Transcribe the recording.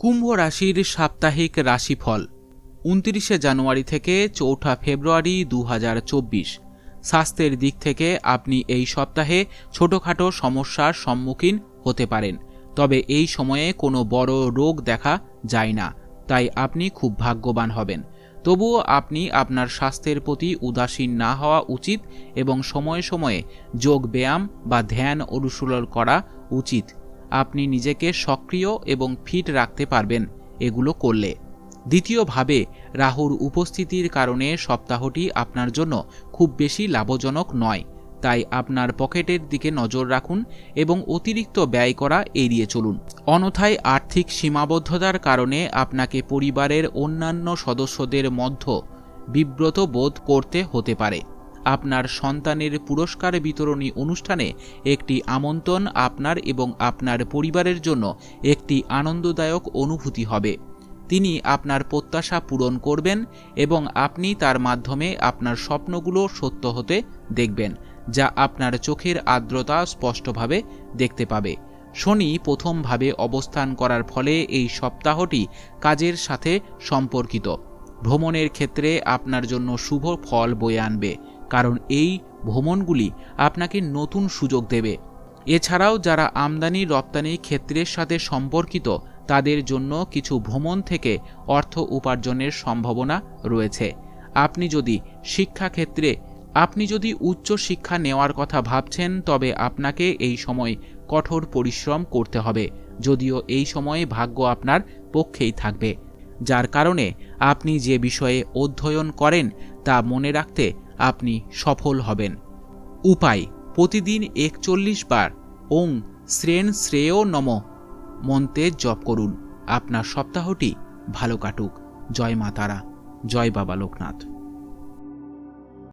কুম্ভ রাশির সাপ্তাহিক রাশিফল ২৯ জানুয়ারি থেকে ৪ ফেব্রুয়ারি ২০২৪। স্বাস্থ্যের দিক থেকে আপনি এই সপ্তাহে ছোটখাটো সমস্যার সম্মুখীন হতে পারেন, তবে এই সময়ে কোনো বড় রোগ দেখা যায় না, তাই আপনি খুব ভাগ্যবান হবেন। তবুও আপনি আপনার স্বাস্থ্যের প্রতি উদাসীন না হওয়া উচিত এবং সময়ে সময়ে যোগ ব্যায়াম বা ধ্যান অনুশীলন করা উচিত। আপনি নিজেকে সক্রিয় এবং ফিট রাখতে পারবেন এগুলো করলে। দ্বিতীয়ভাবে, রাহুর উপস্থিতির কারণে সপ্তাহটি আপনার জন্য খুব বেশি লাভজনক নয়, তাই আপনার পকেটের দিকে নজর রাখুন এবং অতিরিক্ত ব্যয় করা এড়িয়ে চলুন। অন্যথায় আর্থিক সীমাবদ্ধতার কারণে আপনাকে পরিবারের অন্যান্য সদস্যদের মধ্যে বিব্রত বোধ করতে হতে পারে। আপনার সন্তানের পুরস্কার বিতরণী অনুষ্ঠানে একটি আমন্ত্রণ আপনার এবং আপনার পরিবারের জন্য একটি আনন্দদায়ক অনুভূতি হবে। তিনি আপনার প্রত্যাশা পূরণ করবেন এবং আপনি তার মাধ্যমে আপনার স্বপ্নগুলো সত্য হতে দেখবেন, যা আপনার চোখের আর্দ্রতা স্পষ্টভাবে দেখতে পাবে। শনি প্রথমভাবে অবস্থান করার ফলে এই সপ্তাহটি কাজের সাথে সম্পর্কিত ভ্রমণের ক্ষেত্রে আপনার জন্য শুভ ফল বয়ে আনবে, কারণ এই ভ্রমণগুলি আপনাকে নতুন সুযোগ দেবে। এছাড়াও যারা আমদানি রপ্তানি ক্ষেত্রের সাথে সম্পর্কিত তাদের জন্য কিছু ভ্রমণ থেকে অর্থ উপার্জনের সম্ভাবনা রয়েছে। আপনি যদি উচ্চ শিক্ষা নেওয়ার কথা ভাবছেন, তবে আপনাকে এই সময় কঠোর পরিশ্রম করতে হবে, যদিও এই সময়ে ভাগ্য আপনার পক্ষেই থাকবে, যার কারণে আপনি যে বিষয়ে অধ্যয়ন করেন তা মনে রাখতে আপনি সফল হবেন। উপায়: প্রতিদিন ৪১ বার ওং শ্রেণ শ্রেয় নমঃ মন্ত্রে জপ করুন। আপনার সপ্তাহটি ভালো কাটুক। জয় মা তারা, জয় বাবা লোকনাথ।